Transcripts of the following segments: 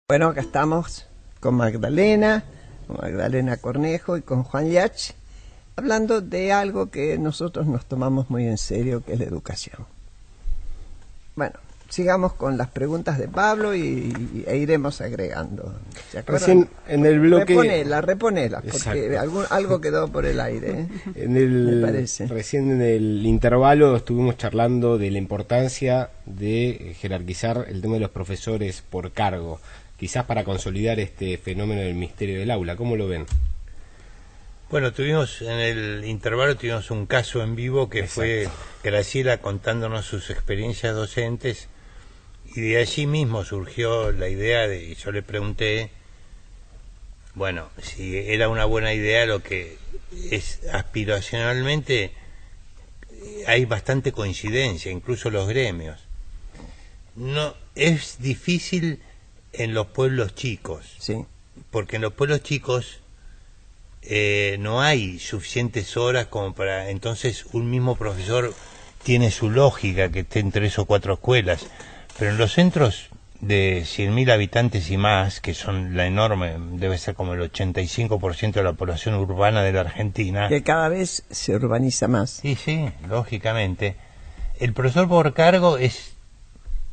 Bueno, acá estamos con Magdalena Cornejo y con Juan Yach, hablando de algo que nosotros nos tomamos muy en serio, que es la educación. Bueno, sigamos con las preguntas de Pablo e iremos agregando. Recién en el bloque... Reponela, porque algo quedó por el aire, me parece. Recién en el intervalo estuvimos charlando de la importancia de jerarquizar el tema de los profesores por cargo, quizás para consolidar este fenómeno del misterio del aula. ¿Cómo lo ven? Bueno, en el intervalo tuvimos un caso en vivo que fue Graciela contándonos sus experiencias docentes, y de allí mismo surgió la idea y yo le pregunté, bueno, si era una buena idea. Lo que es aspiracionalmente hay bastante coincidencia, incluso los gremios. No es difícil en los pueblos chicos, sí, porque en los pueblos chicos no hay suficientes horas como para... Entonces un mismo profesor tiene su lógica que esté en 3 o 4 escuelas, pero en los centros de 100.000 habitantes y más, que son la enorme, debe ser como el 85% de la población urbana de la Argentina, que cada vez se urbaniza más. Sí, lógicamente, el profesor por cargo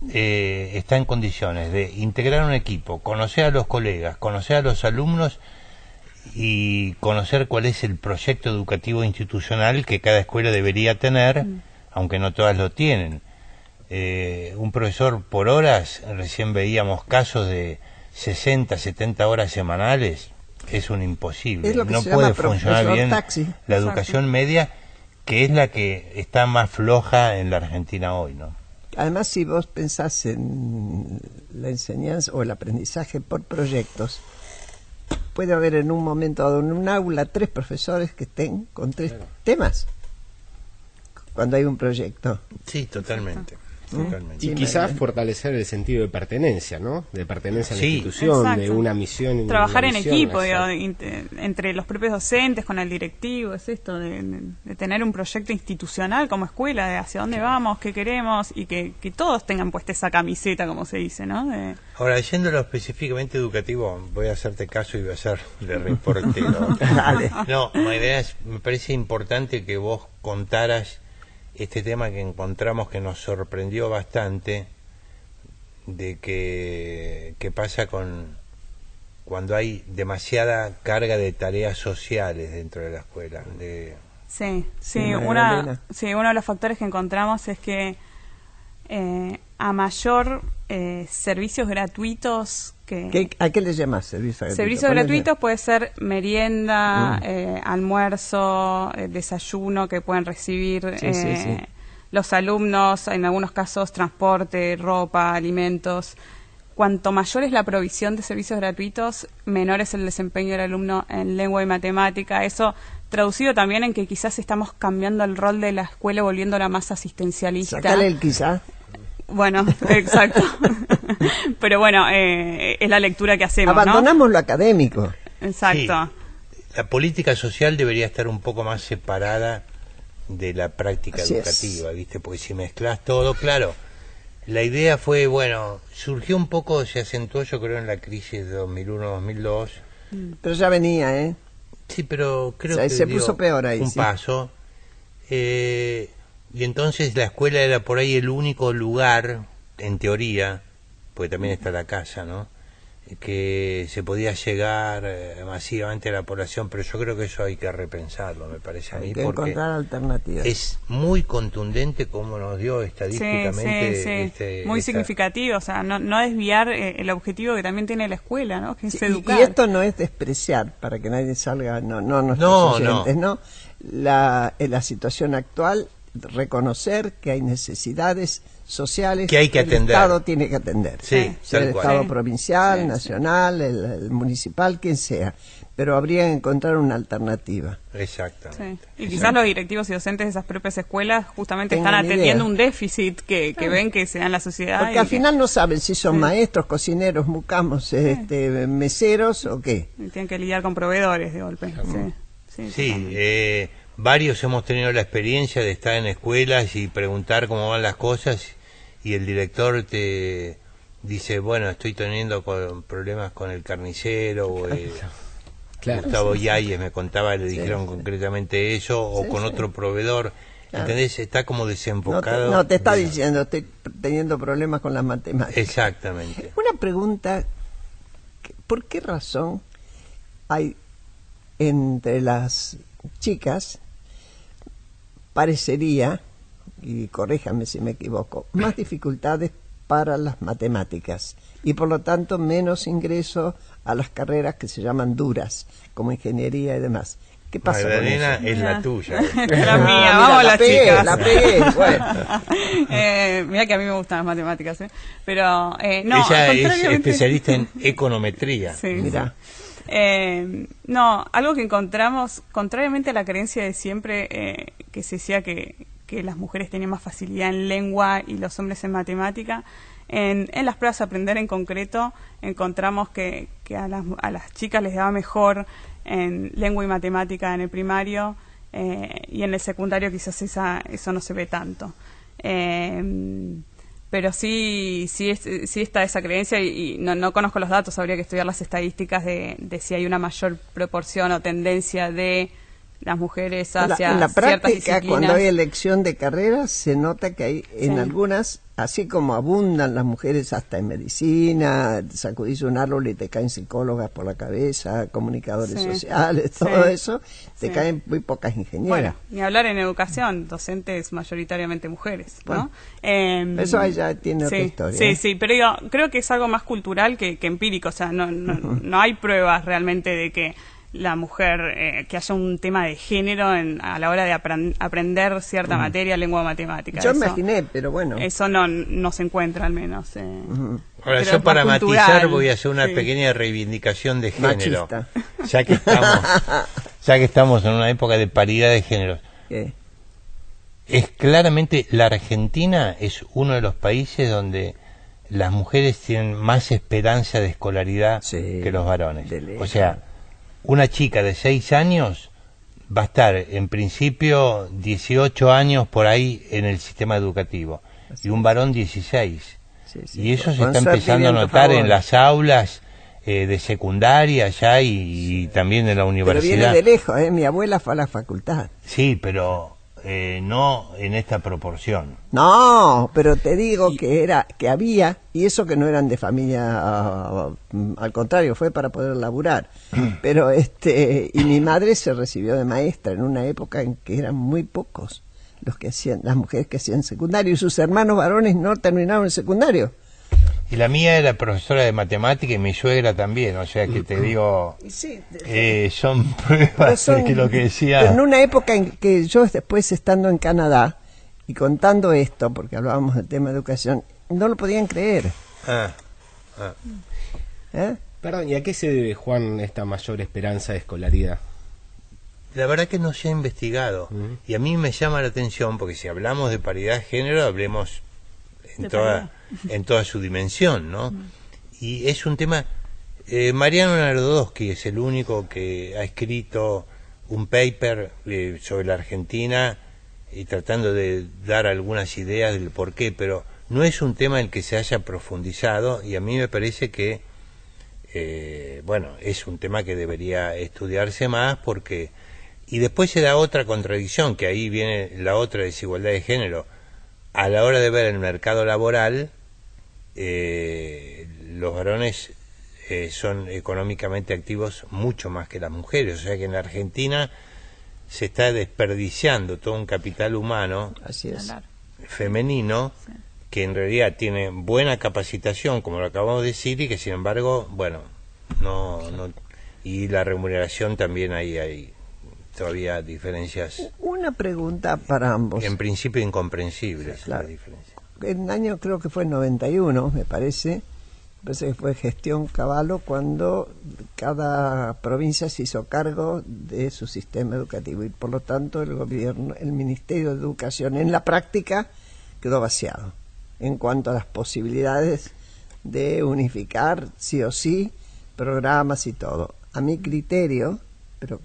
está en condiciones de integrar un equipo, conocer a los colegas, conocer a los alumnos y conocer cuál es el proyecto educativo institucional que cada escuela debería tener, aunque no todas lo tienen. Un profesor por horas, recién veíamos casos de 60, 70 horas semanales, es un imposible. Es lo que no se puede llama funcionar bien taxi. La educación media, que es la que está más floja en la Argentina hoy, ¿no? Además, si vos pensás en la enseñanza o el aprendizaje por proyectos, puede haber en un momento dado en un aula 3 profesores que estén con 3 temas cuando hay un proyecto. Sí, totalmente. Y quizás fortalecer el sentido de pertenencia, ¿no? De pertenencia a la institución, exacto, de una misión. Y trabajar una en misión, equipo, digo, entre los propios docentes, con el directivo, es esto de tener un proyecto institucional como escuela, de hacia dónde vamos, qué queremos, y que todos tengan puesta esa camiseta, como se dice, ¿no? Ahora, yéndolo específicamente educativo, voy a hacerte caso y voy a ser de reportero. Dale. No, me parece importante que vos contaras este tema que encontramos, que nos sorprendió bastante, de qué pasa cuando hay demasiada carga de tareas sociales dentro de la escuela. Sí, uno de los factores que encontramos es que a mayor servicios gratuitos ¿A qué le llamas servicios gratuitos? Servicios gratuitos puede ser merienda, almuerzo, desayuno que pueden recibir los alumnos, en algunos casos transporte, ropa, alimentos. Cuanto mayor es la provisión de servicios gratuitos, menor es el desempeño del alumno en lengua y matemática. Eso traducido también en que quizás estamos cambiando el rol de la escuela, volviéndola más asistencialista. Sacale el quizá. Bueno, exacto. Pero bueno, es la lectura que hacemos, abandonamos, ¿no? Lo académico. Exacto. Sí. La política social debería estar un poco más separada de la práctica educativa, ¿viste? Porque si mezclas todo, claro. La idea fue, bueno, surgió un poco, se acentuó yo creo en la crisis de 2001-2002. Pero ya venía, ¿eh? Sí, pero creo que se puso peor ahí. Un paso. Y entonces la escuela era por ahí el único lugar, en teoría, porque también está la casa, ¿no?, que se podía llegar masivamente a la población, pero yo creo que eso hay que repensarlo, me parece a mí, porque encontrar alternativas. Es muy contundente como nos dio estadísticamente. Muy significativo, o sea, no desviar el objetivo que también tiene la escuela, ¿no?, que es educar. Y esto no es despreciar, para que nadie salga, nuestros oyentes, ¿no? La situación actual, reconocer que hay necesidades sociales que hay que atender. El Estado tiene que atender. Sí, el Estado provincial, nacional, el municipal, quien sea. Pero habría que encontrar una alternativa. Exactamente. Y quizás los directivos y docentes de esas propias escuelas justamente están atendiendo un déficit que ven que se da en la sociedad. Porque al final no saben si son maestros, cocineros, mucamos, meseros o qué. Y tienen que lidiar con proveedores de golpe. Sí, varios hemos tenido la experiencia de estar en escuelas y preguntar cómo van las cosas, y el director te dice, bueno, estoy teniendo problemas con el carnicero, o Claro. Gustavo Yáñez me contaba, le dijeron sí. concretamente eso, o con otro proveedor. Claro. ¿Entendés? Está como desenfocado. No te está diciendo, estoy teniendo problemas con las matemáticas. Exactamente. Una pregunta, ¿por qué razón hay entre las chicas, parecería, y corríjame si me equivoco, más dificultades para las matemáticas y por lo tanto menos ingreso a las carreras que se llaman duras, como ingeniería y demás? ¿Qué pasa con Magdalena eso? es la tuya. La mía, Mira, vamos las chicas. La pegué, bueno. Mira que a mí me gustan las matemáticas, pero no. Ella es contrariamente- especialista en econometría. Sí, Mira. no, algo que encontramos, contrariamente a la creencia de siempre, que se decía que las mujeres tenían más facilidad en lengua y los hombres en matemática, en las pruebas a aprender en concreto encontramos que a las chicas les daba mejor en lengua y matemática en el primario, y en el secundario quizás eso no se ve tanto. Pero sí está esa creencia y no conozco los datos, habría que estudiar las estadísticas de si hay una mayor proporción o tendencia de las mujeres hacia En la ciertas práctica, disciplinas. cuando hay elección de carreras, se nota que hay en Sí. algunas, así como abundan las mujeres hasta en medicina, sacudís un árbol y te caen psicólogas por la cabeza, comunicadores Sí. sociales, todo Sí. eso, te Sí. caen muy pocas ingenieras. Bueno, ni hablar en educación, docentes mayoritariamente mujeres, ¿no? Bueno, eso ahí ya tiene otra sí, historia, Sí, ¿eh? sí, pero yo creo que es algo más cultural que empírico, o sea, no hay pruebas realmente de que la mujer, que haya un tema de género a la hora de aprender cierta materia, lengua o matemática. Yo Eso- imaginé, pero bueno. Eso no se encuentra al menos. Ahora, Pero yo es para más matizar cultural. voy a hacer una Sí. pequeña reivindicación de género. Machista. Ya que estamos en una época de paridad de género. ¿Qué? Es claramente, la Argentina es uno de los países donde las mujeres tienen más esperanza de escolaridad Sí, que los varones. de lejos. O sea, una chica de 6 años va a estar en principio 18 años por ahí en el sistema educativo y un varón 16. Sí, sí. Y eso se Con está suerte y empezando a viento a notar favor. en las aulas de secundaria ya y también en la Pero universidad. viene de lejos, ¿eh? Mi abuela fue a la facultad. Sí, pero no en esta proporción. No, pero te digo que había, y eso que no eran de familia, al contrario, fue para poder laburar. Pero y mi madre se recibió de maestra en una época en que eran muy pocos las mujeres que hacían secundario, y sus hermanos varones no terminaron el secundario. Y la mía era profesora de matemática y mi suegra también, o sea que te digo, Sí, son pero pruebas de que lo que decía... pero en una época en que yo después estando en Canadá y contando esto, porque hablábamos del tema de educación, no lo podían creer. ¿Eh? Perdón, ¿y a qué se debe, Juan, esta mayor esperanza de escolaridad? La verdad que no se ha investigado. Y a mí me llama la atención, porque si hablamos de paridad de género, hablemos en toda su dimensión, ¿no? Y es un tema... Mariano Narodowski es el único que ha escrito un paper sobre la Argentina y tratando de dar algunas ideas del por qué, pero no es un tema en el que se haya profundizado, y a mí me parece que es un tema que debería estudiarse más, porque... Y después se da otra contradicción, que ahí viene la otra desigualdad de género. A la hora de ver el mercado laboral, los varones son económicamente activos mucho más que las mujeres. O sea que en la Argentina se está desperdiciando todo un capital humano Así es. femenino, que en realidad tiene buena capacitación, como lo acabamos de decir, y que sin embargo, no y la remuneración también hay todavía diferencias, Una pregunta para ambos. en principio incomprensibles. Claro. La diferencia. En el año creo que fue 91, me parece que fue gestión Cavallo, cuando cada provincia se hizo cargo de su sistema educativo y por lo tanto el Ministerio de Educación en la práctica quedó vaciado en cuanto a las posibilidades de unificar sí o sí programas y todo. A mi criterio, pero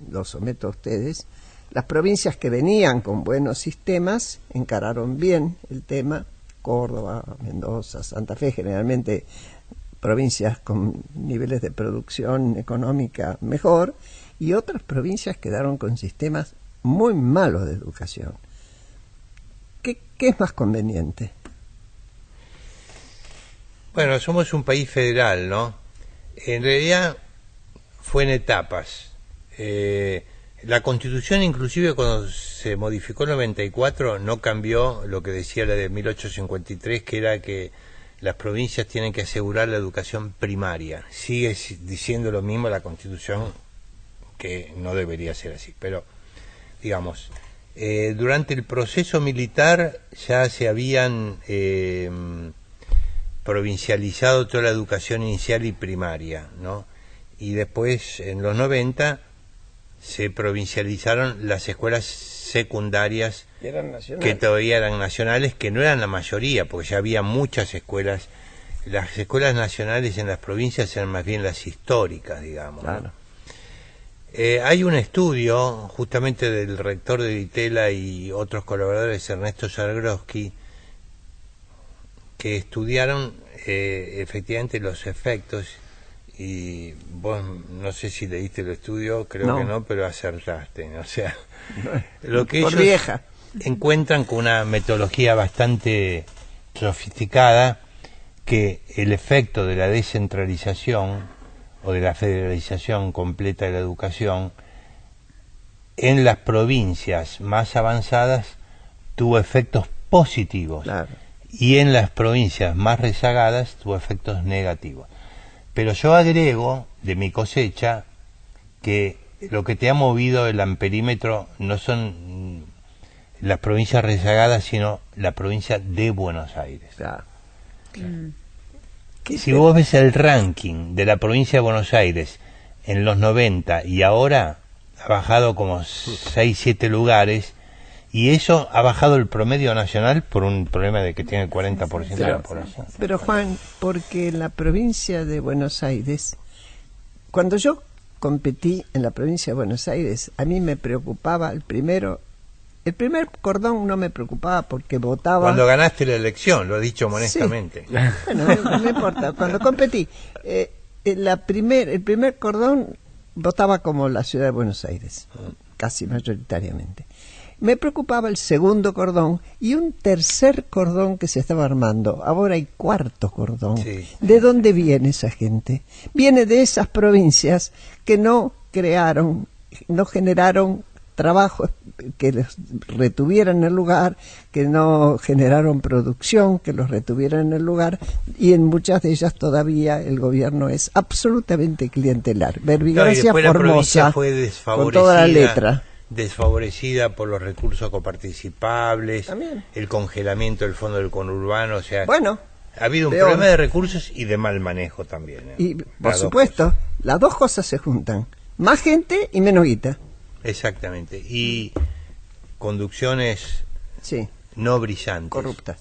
lo someto a ustedes, las provincias que venían con buenos sistemas encararon bien el tema Córdoba, Mendoza, Santa Fe, generalmente provincias con niveles de producción económica mejor, y otras provincias quedaron con sistemas muy malos de educación. ¿Qué es más conveniente? Bueno, somos un país federal, ¿no? En realidad fue en etapas. La Constitución, inclusive cuando se modificó en 94, no cambió lo que decía la de 1853, que era que las provincias tienen que asegurar la educación primaria. Sigue diciendo lo mismo la Constitución, que no debería ser así, pero digamos, durante el proceso militar ya se habían provincializado toda la educación inicial y primaria, ¿no? Y después, en los 90, se provincializaron las escuelas secundarias, que todavía eran nacionales, que no eran la mayoría, porque ya había muchas escuelas. Las escuelas nacionales en las provincias eran más bien las históricas, digamos, claro, ¿no? Hay un estudio justamente del rector de Ditela y otros colaboradores, Ernesto Zagroski, que estudiaron efectivamente los efectos, y vos no sé si leíste el estudio, creo que no, pero acertaste, o sea, lo que ellos encuentran con una metodología bastante sofisticada, que el efecto de la descentralización o de la federalización completa de la educación en las provincias más avanzadas tuvo efectos positivos, claro, y en las provincias más rezagadas tuvo efectos negativos. Pero yo agrego de mi cosecha que lo que te ha movido el amperímetro no son las provincias rezagadas, sino la provincia de Buenos Aires. claro. Si vos ves el ranking de la provincia de Buenos Aires en los 90 y ahora ha bajado como 6, 7 lugares, y eso ha bajado el promedio nacional por un problema de que tiene el 40% de la población. Pero Juan, porque en la provincia de Buenos Aires, cuando yo competí en la provincia de Buenos Aires, a mí me preocupaba el primer cordón no me preocupaba porque votaba. Cuando ganaste la elección, lo he dicho modestamente. Sí. Bueno, no importa. Cuando competí, el primer cordón votaba como la ciudad de Buenos Aires, casi mayoritariamente. Me preocupaba el segundo cordón y un tercer cordón que se estaba armando. Ahora hay cuarto cordón. Sí. ¿De dónde viene esa gente? Viene de esas provincias que no generaron trabajos que los retuvieran en el lugar, que no generaron producción, que los retuvieran en el lugar, y en muchas de ellas todavía el gobierno es absolutamente clientelar. Verbigracia Formosa, fue con toda la letra. Desfavorecida por los recursos coparticipables, también el congelamiento del fondo del conurbano, o sea, bueno, ha habido un problema de recursos y de mal manejo también. Y por supuesto, las dos cosas se juntan, más gente y menos guita. Exactamente, y conducciones no brillantes. Corruptas.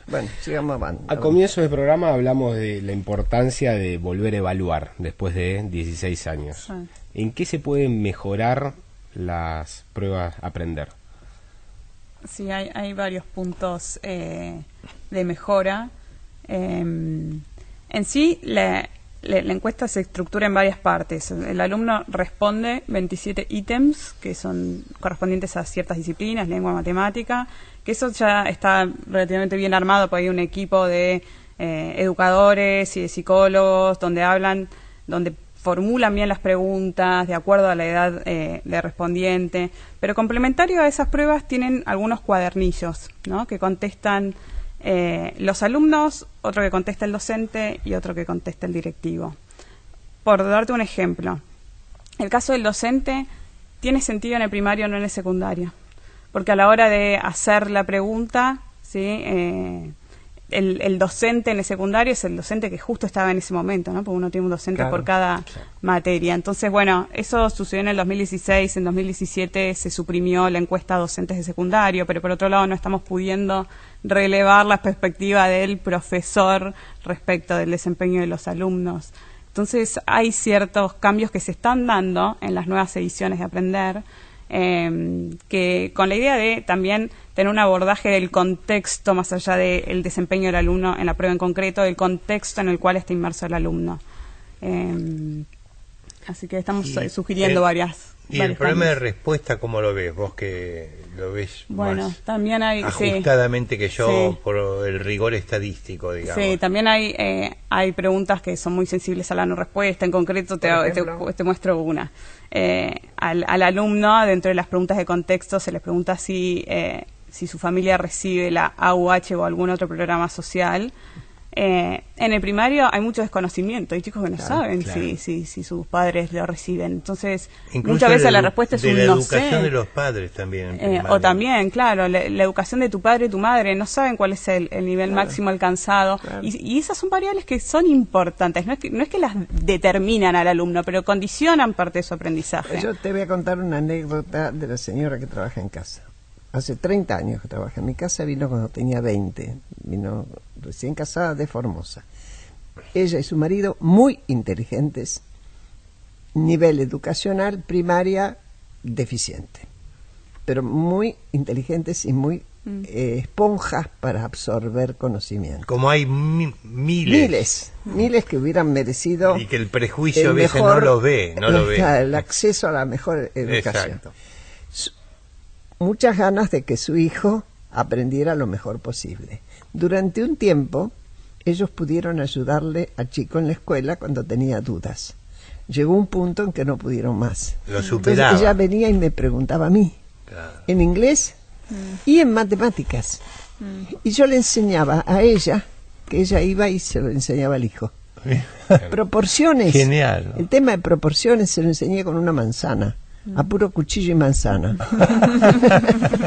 Bueno, sigamos avanzando. Al comienzo del programa hablamos de la importancia de volver a evaluar después de 16 años. ¿En qué se pueden mejorar las pruebas a aprender? Sí, hay varios puntos de mejora. En sí, la encuesta se estructura en varias partes. El alumno responde 27 ítems que son correspondientes a ciertas disciplinas, lengua, matemática, que eso ya está relativamente bien armado, porque hay un equipo de educadores y de psicólogos donde formulan bien las preguntas de acuerdo a la edad de respondiente, pero complementario a esas pruebas tienen algunos cuadernillos, ¿no?, que contestan los alumnos, otro que contesta el docente y otro que contesta el directivo. Por darte un ejemplo, el caso del docente tiene sentido en el primario, no en el secundario, porque a la hora de hacer la pregunta, ¿sí?, el docente en el secundario es el docente que justo estaba en ese momento, ¿no?, porque uno tiene un docente por cada materia. Entonces, bueno, eso sucedió en el 2016, en 2017 se suprimió la encuesta a docentes de secundario, pero por otro lado no estamos pudiendo relevar la perspectiva del profesor respecto del desempeño de los alumnos. Entonces, hay ciertos cambios que se están dando en las nuevas ediciones de Aprender, que con la idea de también tener un abordaje del contexto, más allá del desempeño del alumno en la prueba en concreto, del contexto en el cual está inmerso el alumno. Así que estamos sugiriendo varias. ¿Y el problema de respuesta cómo lo ves? Vos que lo ves más también hay, ajustadamente que yo, por el rigor estadístico, digamos. Sí, también hay preguntas que son muy sensibles a la no respuesta. En concreto te muestro una. Al alumno, dentro de las preguntas de contexto, se les pregunta si su familia recibe la AUH o algún otro programa social. En el primario hay mucho desconocimiento, hay chicos que no saben si sus padres lo reciben. Entonces, incluso muchas veces la respuesta es un no sé. La educación de los padres también. O también, claro, la educación de tu padre y tu madre, no saben cuál es el nivel máximo alcanzado. Y esas son variables que son importantes, no es que las determinan al alumno, pero condicionan parte de su aprendizaje. Yo te voy a contar una anécdota de la señora que trabaja en casa. Hace 30 años que trabaja en mi casa, vino cuando tenía 20, vino recién casada de Formosa. Ella y su marido, muy inteligentes, nivel educacional, primaria, deficiente, pero muy inteligentes y muy esponjas para absorber conocimiento. Como hay miles que hubieran merecido... Y que el prejuicio a veces no lo ve. El acceso a la mejor educación. Exacto. Muchas ganas de que su hijo aprendiera lo mejor posible. Durante un tiempo, ellos pudieron ayudarle al chico en la escuela cuando tenía dudas. Llegó un punto en que no pudieron más. Lo superaba. Entonces ella venía y me preguntaba a mí, en inglés y en matemáticas. Y yo le enseñaba a ella, que ella iba y se lo enseñaba al hijo. Proporciones. Genial, ¿no? El tema de proporciones se lo enseñé con una manzana. A puro cuchillo y manzana.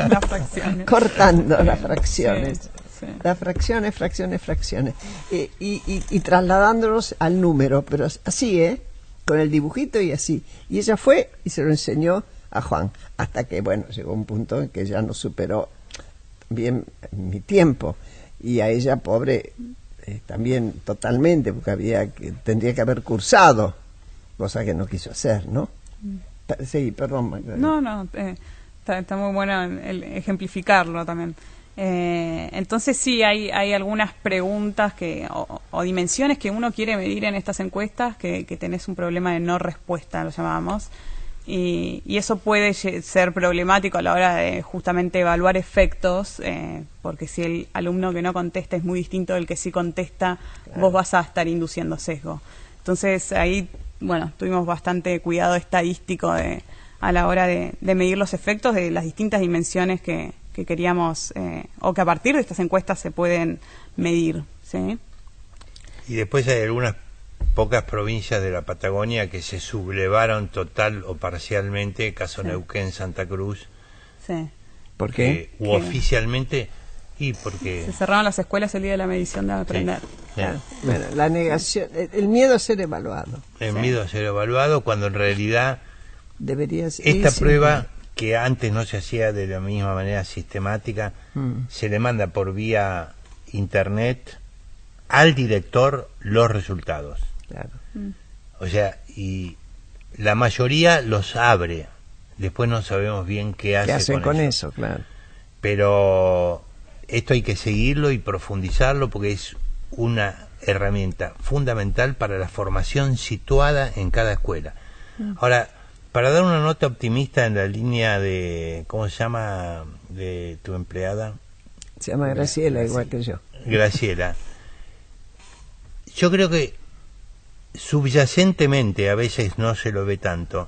Las fracciones. Cortando las fracciones. Sí. Las fracciones. Y trasladándolos al número, pero así, con el dibujito y así. Y ella fue y se lo enseñó a Juan. Hasta que, llegó un punto en que ya no superó bien mi tiempo. Y a ella, pobre, también totalmente, porque tendría que haber cursado, cosa que no quiso hacer, ¿no? Sí, perdón, Magdalena. No, está muy bueno el ejemplificarlo también. Entonces sí, hay algunas preguntas o dimensiones que uno quiere medir en estas encuestas que tenés un problema de no respuesta, lo llamamos, y eso puede ser problemático a la hora de justamente evaluar efectos, porque si el alumno que no contesta es muy distinto del que sí contesta, vos vas a estar induciendo sesgo. Entonces ahí tuvimos bastante cuidado estadístico a la hora de medir los efectos de las distintas dimensiones que queríamos, o que a partir de estas encuestas se pueden medir, ¿sí? Y después hay algunas pocas provincias de la Patagonia que se sublevaron total o parcialmente, caso Neuquén, Santa Cruz. Sí. ¿Por qué? U oficialmente... Y porque se cerraron las escuelas el día de la medición de aprender. Claro. La negación, el miedo a ser evaluado. El miedo a ser evaluado, cuando en realidad debería ser esta prueba, que antes no se hacía de la misma manera sistemática, se le manda por vía internet al director los resultados. Claro. O sea, y la mayoría los abre. Después no sabemos bien qué hace con eso, claro. Pero esto hay que seguirlo y profundizarlo porque es una herramienta fundamental para la formación situada en cada escuela. Ahora, para dar una nota optimista en la línea de, ¿cómo se llama?, de tu empleada. Se llama Graciela, igual que yo. Graciela. Yo creo que subyacentemente, a veces no se lo ve tanto,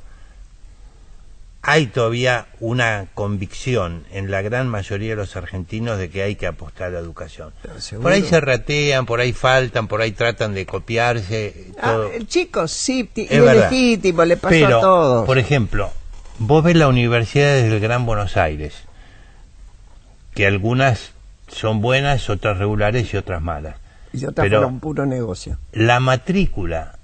hay todavía una convicción en la gran mayoría de los argentinos de que hay que apostar a la educación. Por ahí se ratean, por ahí faltan, por ahí tratan de copiarse. Todo. Chicos, sí, es legítimo, le pasó a todos. Por ejemplo, vos ves las universidades del Gran Buenos Aires, que algunas son buenas, otras regulares y otras malas. Y otras fueron puro negocio. La matrícula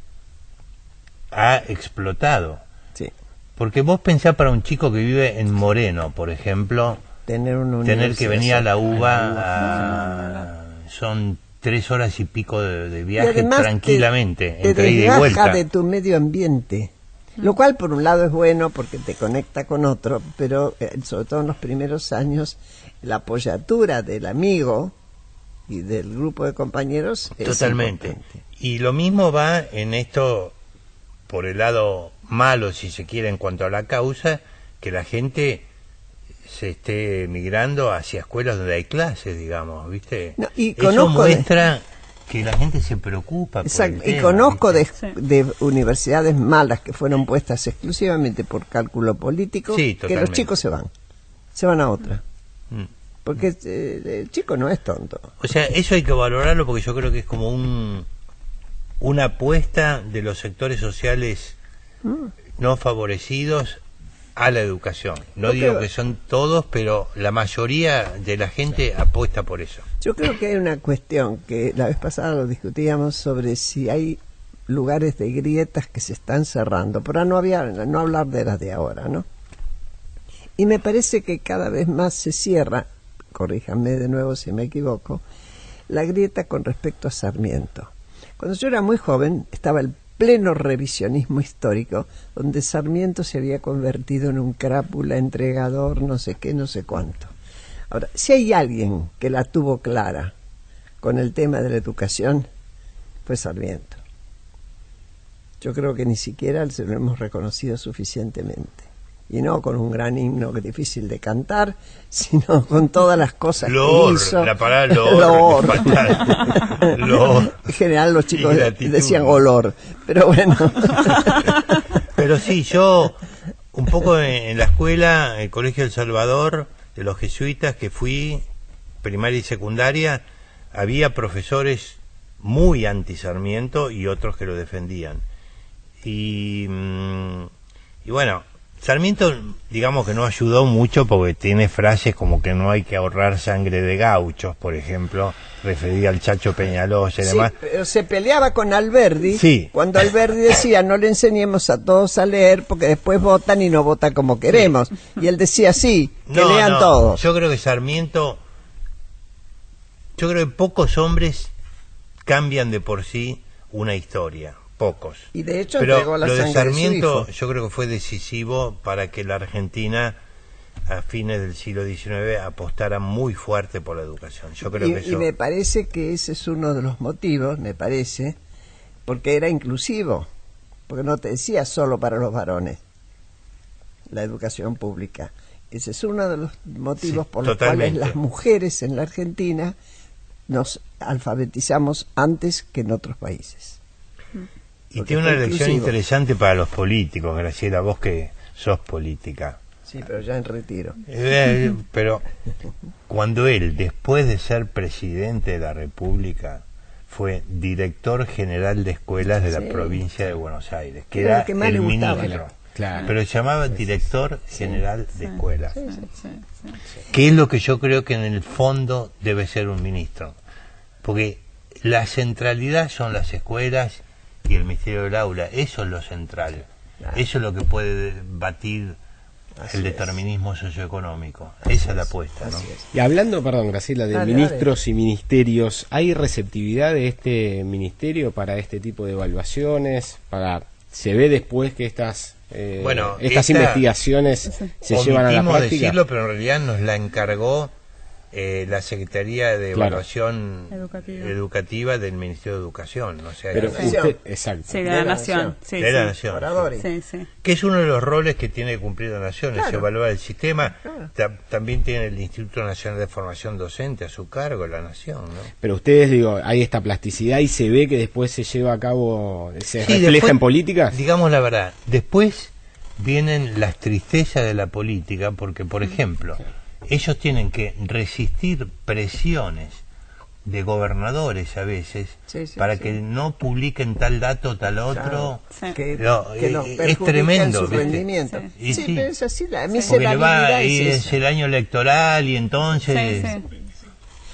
ha explotado. Sí. Porque vos pensás para un chico que vive en Moreno, por ejemplo, tener que venir a la UBA, son 3 horas y pico de viaje tranquilamente, entre ida y vuelta. De tu medio ambiente. Lo cual por un lado es bueno porque te conecta con otro, pero sobre todo en los primeros años la apoyatura del amigo y del grupo de compañeros es totalmente importante. Y lo mismo va en esto por el lado malo, si se quiere, en cuanto a la causa, que la gente se esté migrando hacia escuelas donde hay clases, digamos, ¿viste? No, y eso muestra que la gente se preocupa por exacto, el tema, y conozco ¿viste? de universidades malas que fueron puestas exclusivamente por cálculo político, Sí, que totalmente. los chicos se van a otra. Mm. Porque el chico no es tonto. O sea, eso hay que valorarlo porque yo creo que es como una apuesta de los sectores sociales no favorecidos a la educación. No Porque, digo que son todos, pero la mayoría de la gente apuesta por eso. yo creo que hay una cuestión que la vez pasada lo discutíamos sobre si hay lugares de grietas que se están cerrando, para no hablar de las de ahora, ¿no? Y me parece que cada vez más se cierra, corríjanme de nuevo si me equivoco, la grieta con respecto a Sarmiento. Cuando yo era muy joven estaba el pleno revisionismo histórico, donde Sarmiento se había convertido en un crápula, entregador, no sé qué, no sé cuánto. Ahora, si hay alguien que la tuvo clara con el tema de la educación, fue Sarmiento. Yo creo que ni siquiera se lo hemos reconocido suficientemente. Y no con un gran himno que es difícil de cantar, sino con todas las cosas que hizo. La palabra loor. En general los chicos Y gratitud. decían olor, pero bueno. Pero sí, yo un poco en la escuela, el Colegio El Salvador, de los jesuitas que fui, primaria y secundaria, había profesores muy anti-Sarmiento y otros que lo defendían. Y bueno, Sarmiento, digamos que no ayudó mucho porque tiene frases como que no hay que ahorrar sangre de gauchos, por ejemplo, referida al Chacho Peñalosa y Sí, demás. pero se peleaba con Alberdi, Sí. cuando Alberdi decía no le enseñemos a todos a leer porque después votan y no votan como queremos. Y él decía sí, que lean todos. Yo creo que Sarmiento, yo creo que pocos hombres cambian de por sí una historia. Pocos. Y de hecho pero entregó la lo de sangre de su Sarmiento hijo. yo creo que fue decisivo para que la Argentina a fines del siglo XIX apostara muy fuerte por la educación. Yo creo que Y eso... me parece que ese es uno de los motivos, porque era inclusivo, porque no te decía solo para los varones la educación pública. Ese es uno de los motivos Sí, por los totalmente. cuales las mujeres en la Argentina nos alfabetizamos antes que en otros países. Y porque tiene una fue lección inclusivo. interesante para los políticos, Graciela, vos que sos política. Sí, pero ya en retiro. Pero cuando él, después de ser presidente de la República, fue director general de escuelas de la Sí. provincia de Buenos Aires, que Era era lo que más el le gustaba. ministro, Claro. pero se llamaba director general de escuelas, Sí, sí. que es lo que yo creo que en el fondo debe ser un ministro, porque la centralidad son las escuelas y el misterio del aula, eso es lo central, Claro. eso es lo que puede batir Así el es. determinismo socioeconómico, esa es la apuesta, ¿no? Así es. Y hablando, perdón, Graciela, de Dale, ministros y ministerios, ¿hay receptividad de este ministerio para este tipo de evaluaciones? ¿Se ve después que estas Bueno, estas esta- investigaciones se llevan a la Omitimos práctica? decirlo, pero en realidad nos la encargó la Secretaría de Claro. Evaluación Educativa. Educativa del Ministerio de Educación, o sea, Pero la- Nación. usted, exacto. Sí, de De la la nación. nación. Sí, de la sí. Nación, Oradores. Sí, sí. que es uno de los roles que tiene que cumplir la Nación, es Claro. evaluar el sistema. Claro. También tiene el Instituto Nacional de Formación Docente a su cargo, la Nación, ¿no? Pero ustedes, digo, hay esta plasticidad y se ve que después se lleva a cabo, se Sí, refleja después, en políticas. Digamos la verdad, después vienen las tristezas de la política, porque, por ejemplo, ellos tienen que resistir presiones de gobernadores a veces Sí, sí, para sí. que no publiquen tal dato, tal otro. Sí. Que, No, que nos es perjudica tremendo, en su ¿viste? rendimiento. Sí. Y Sí, sí. pero es así, la Porque le miserabilidad va, y es es esa. el año electoral y entonces... Sí, sí.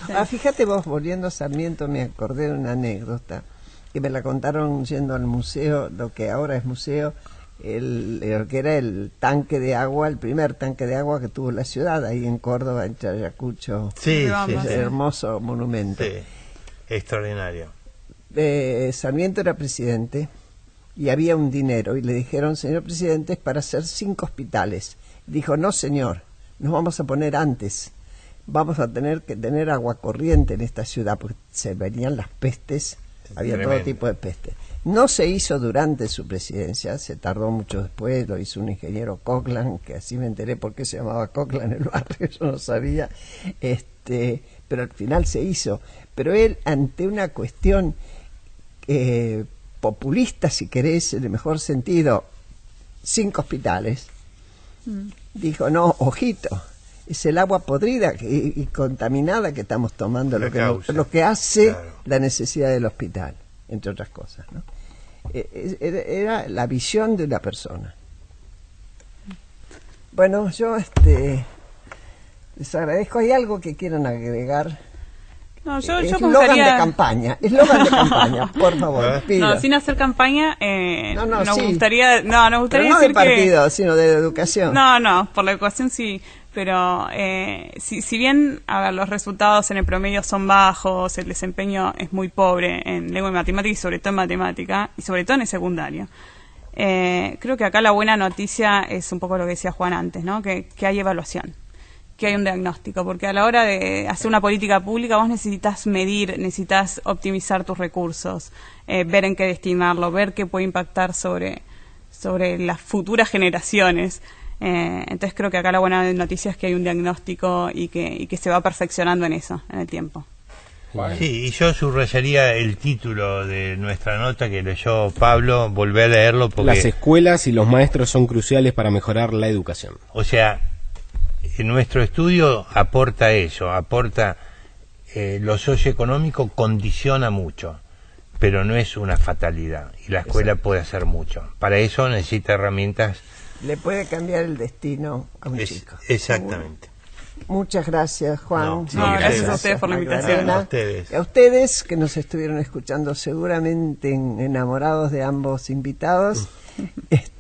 Sí. Ah, fíjate vos, volviendo a Sarmiento, me acordé de una anécdota que me la contaron yendo al museo, lo que ahora es museo, el que era el tanque de agua, el primer tanque de agua que tuvo la ciudad, ahí en Córdoba, en Chayacucho, Sí, sí, Vamos. sí. ese hermoso monumento. Sí, extraordinario. Sarmiento era presidente y había un dinero, y le dijeron, señor presidente, es para hacer 5 hospitales. Dijo, no señor, nos vamos a poner antes, vamos a tener que tener agua corriente en esta ciudad, porque se venían las pestes, había Tremendo. todo tipo de pestes. No se hizo durante su presidencia, se tardó mucho después, lo hizo un ingeniero Cochlan, que así me enteré por qué se llamaba Cochlan el barrio, yo no sabía, pero al final se hizo. Pero él, ante una cuestión populista, si querés, en el mejor sentido, 5 hospitales, dijo, no, ojito, es el agua podrida y contaminada que estamos tomando lo que hace claro. la necesidad del hospital, entre otras cosas, ¿no? Era la visión de una persona. Bueno, yo les agradezco. ¿Hay algo que quieran agregar? No, yo Eslogan de campaña, por favor, pido. No, sin hacer campaña, nos sí. gustaría, nos gustaría Pero no decir de partido, sino de educación. No, por la educación sí, pero si bien, a ver, los resultados en el promedio son bajos, el desempeño es muy pobre en lengua y matemática, y sobre todo en matemática, y sobre todo en el secundario, creo que acá la buena noticia es un poco lo que decía Juan antes, ¿no? Que hay evaluación, que hay un diagnóstico, porque a la hora de hacer una política pública vos necesitas medir, necesitas optimizar tus recursos, ver en qué destinarlo, ver qué puede impactar sobre las futuras generaciones. Entonces creo que acá la buena noticia es que hay un diagnóstico y que se va perfeccionando en eso, en el tiempo. Sí, y yo subrayaría el título de nuestra nota que leyó Pablo, volví a leerlo porque... Las escuelas y los maestros son cruciales para mejorar la educación. O sea, nuestro estudio aporta eso, aporta lo socioeconómico, condiciona mucho, pero no es una fatalidad, y la escuela puede hacer mucho. Para eso necesita herramientas. Le puede cambiar el destino a un chico. Exactamente. Muchas gracias, Juan. Gracias a ustedes por la invitación. A ustedes. A ustedes que nos estuvieron escuchando, seguramente enamorados de ambos invitados.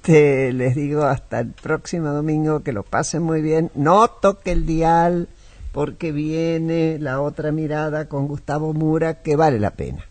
Les digo hasta el próximo domingo, que lo pasen muy bien. No toque el dial, porque viene La Otra Mirada con Gustavo Mura, que vale la pena.